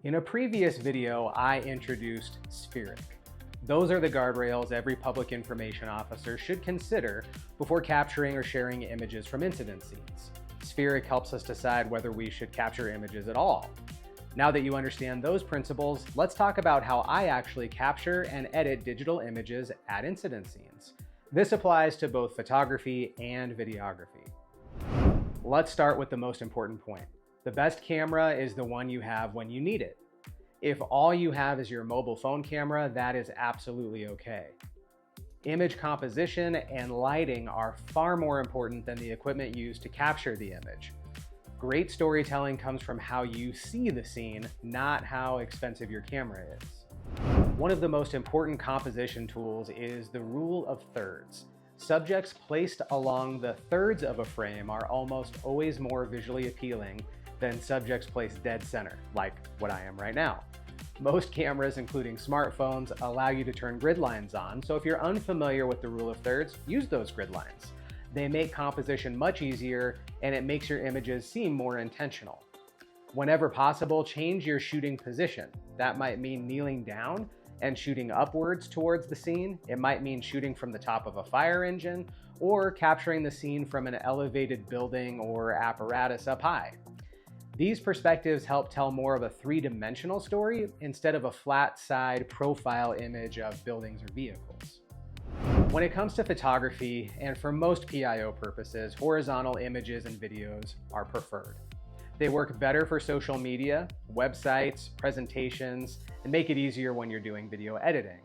In a previous video, I introduced SPHERIC. Those are the guardrails every public information officer should consider before capturing or sharing images from incident scenes. SPHERIC helps us decide whether we should capture images at all. Now that you understand those principles, let's talk about how I actually capture and edit digital images at incident scenes. This applies to both photography and videography. Let's start with the most important point. The best camera is the one you have when you need it. If all you have is your mobile phone camera, that is absolutely okay. Image composition and lighting are far more important than the equipment used to capture the image. Great storytelling comes from how you see the scene, not how expensive your camera is. One of the most important composition tools is the rule of thirds. Subjects placed along the thirds of a frame are almost always more visually appealing than subjects placed dead center, like what I am right now. Most cameras, including smartphones, allow you to turn grid lines on, so if you're unfamiliar with the rule of thirds, use those grid lines. They make composition much easier, and it makes your images seem more intentional. Whenever possible, change your shooting position. That might mean kneeling down and shooting upwards towards the scene. It might mean shooting from the top of a fire engine, or capturing the scene from an elevated building or apparatus up high. These perspectives help tell more of a three-dimensional story instead of a flat side profile image of buildings or vehicles. When it comes to photography, and for most PIO purposes, horizontal images and videos are preferred. They work better for social media, websites, presentations, and make it easier when you're doing video editing.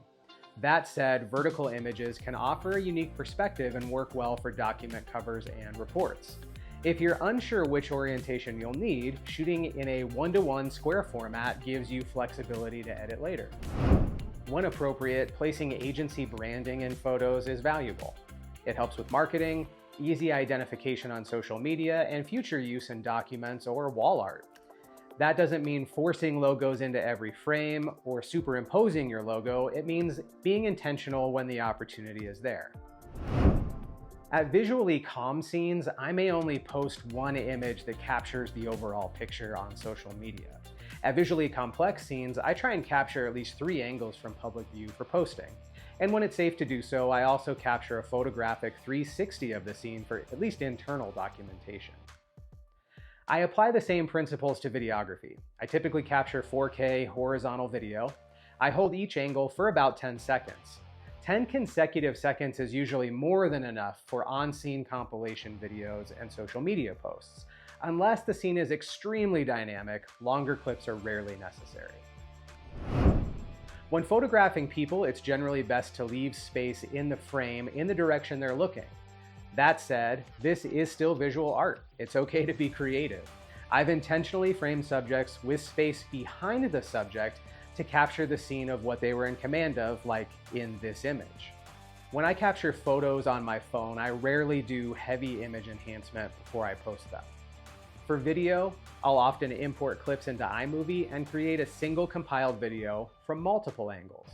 That said, vertical images can offer a unique perspective and work well for document covers and reports. If you're unsure which orientation you'll need, shooting in a 1:1 square format gives you flexibility to edit later. When appropriate, placing agency branding in photos is valuable. It helps with marketing, easy identification on social media, and future use in documents or wall art. That doesn't mean forcing logos into every frame or superimposing your logo. It means being intentional when the opportunity is there. At visually calm scenes, I may only post one image that captures the overall picture on social media. At visually complex scenes, I try and capture at least 3 angles from public view for posting. And when it's safe to do so, I also capture a photographic 360 of the scene for at least internal documentation. I apply the same principles to videography. I typically capture 4K horizontal video. I hold each angle for about 10 seconds. 10 consecutive seconds is usually more than enough for on-scene compilation videos and social media posts. Unless the scene is extremely dynamic, longer clips are rarely necessary. When photographing people, it's generally best to leave space in the frame in the direction they're looking. That said, this is still visual art. It's okay to be creative. I've intentionally framed subjects with space behind the subject to capture the scene of what they were in command of, like in this image. When I capture photos on my phone, I rarely do heavy image enhancement before I post them. For video, I'll often import clips into iMovie and create a single compiled video from multiple angles.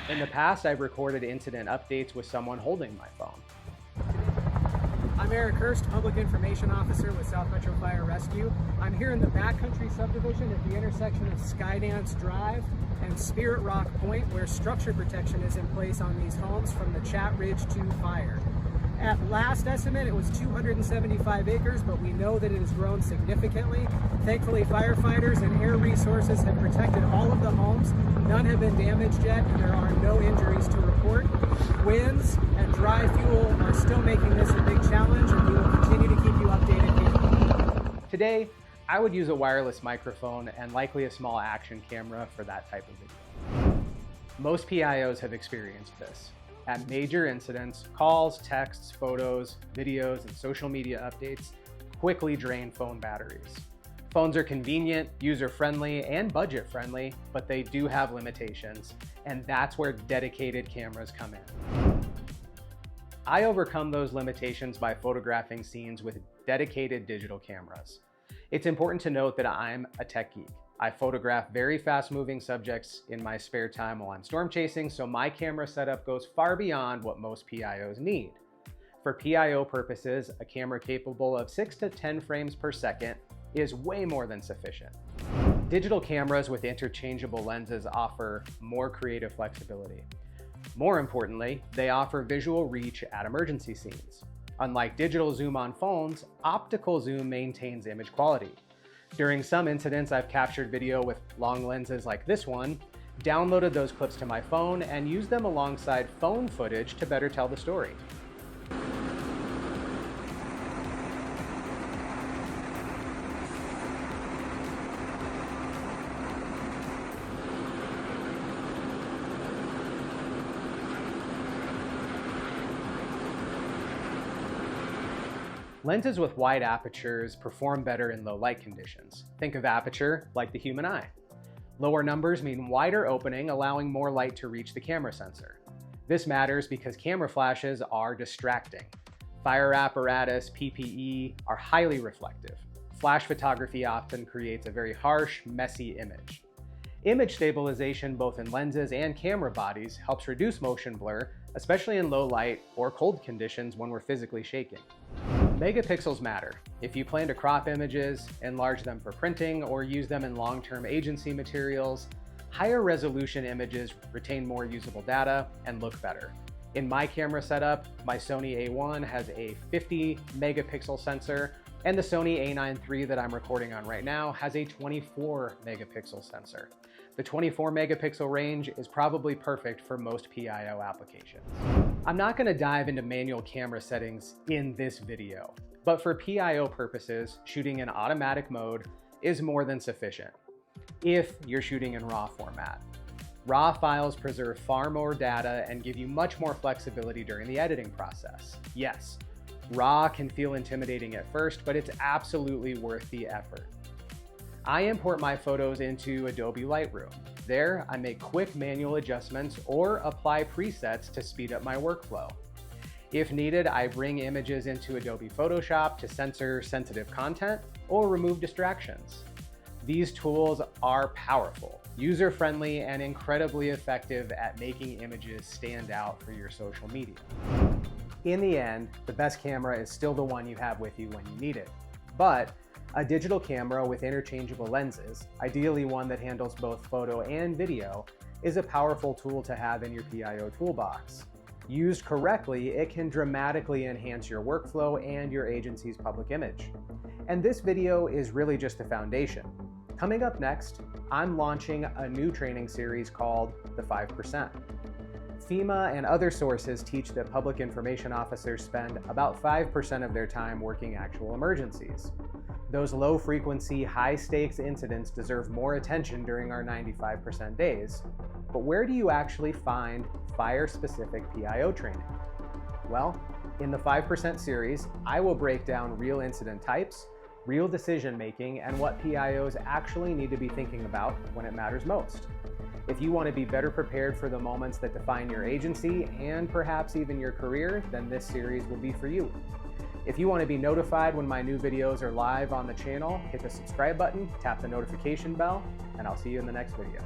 In the past, I've recorded incident updates with someone holding my phone. I'm Eric Hurst, Public Information Officer with South Metro Fire Rescue. I'm here in the Backcountry subdivision at the intersection of Skydance Drive and Spirit Rock Point, where structure protection is in place on these homes from the Chat Ridge 2 fire. At last estimate, it was 275 acres, but we know that it has grown significantly. Thankfully, firefighters and air resources have protected all of the homes. None have been damaged yet, and there are no injuries to report. Winds and dry fuel are still making this a big challenge, and we will continue to keep you updated here. Today, I would use a wireless microphone and likely a small action camera for that type of video. Most PIOs have experienced this. At major incidents, calls, texts, photos, videos, and social media updates quickly drain phone batteries. Phones are convenient, user-friendly, and budget-friendly, but they do have limitations, and that's where dedicated cameras come in. I overcome those limitations by photographing scenes with dedicated digital cameras. It's important to note that I'm a tech geek. I photograph very fast-moving subjects in my spare time while I'm storm chasing, so my camera setup goes far beyond what most PIOs need. For PIO purposes, a camera capable of 6 to 10 frames per second is way more than sufficient. Digital cameras with interchangeable lenses offer more creative flexibility. More importantly, they offer visual reach at emergency scenes. Unlike digital zoom on phones, optical zoom maintains image quality. During some incidents, I've captured video with long lenses like this one, downloaded those clips to my phone, and used them alongside phone footage to better tell the story. Lenses with wide apertures perform better in low light conditions. Think of aperture like the human eye. Lower numbers mean wider opening, allowing more light to reach the camera sensor. This matters because camera flashes are distracting. Fire apparatus, PPE are highly reflective. Flash photography often creates a very harsh, messy image. Image stabilization, both in lenses and camera bodies, helps reduce motion blur, especially in low light or cold conditions when we're physically shaking. Megapixels matter. If you plan to crop images, enlarge them for printing, or use them in long-term agency materials, higher resolution images retain more usable data and look better. In my camera setup, my Sony A1 has a 50 megapixel sensor, and the Sony A9 III that I'm recording on right now has a 24 megapixel sensor. The 24 megapixel range is probably perfect for most PIO applications. I'm not going to dive into manual camera settings in this video, but for PIO purposes, shooting in automatic mode is more than sufficient if you're shooting in RAW format. RAW files preserve far more data and give you much more flexibility during the editing process. Yes, RAW can feel intimidating at first, but it's absolutely worth the effort. I import my photos into Adobe Lightroom. There, I make quick manual adjustments or apply presets to speed up my workflow. If needed, I bring images into Adobe Photoshop to censor sensitive content or remove distractions. These tools are powerful, user-friendly, and incredibly effective at making images stand out for your social media. In the end, the best camera is still the one you have with you when you need it. But a digital camera with interchangeable lenses, ideally one that handles both photo and video, is a powerful tool to have in your PIO toolbox. Used correctly, it can dramatically enhance your workflow and your agency's public image. And this video is really just the foundation. Coming up next, I'm launching a new training series called The 5%. FEMA and other sources teach that public information officers spend about 5% of their time working actual emergencies. Those low-frequency, high-stakes incidents deserve more attention during our 95% days. But where do you actually find fire-specific PIO training? Well, in the 5% series, I will break down real incident types, real decision-making, and what PIOs actually need to be thinking about when it matters most. If you want to be better prepared for the moments that define your agency and perhaps even your career, then this series will be for you. If you want to be notified when my new videos are live on the channel, hit the subscribe button, tap the notification bell, and I'll see you in the next video.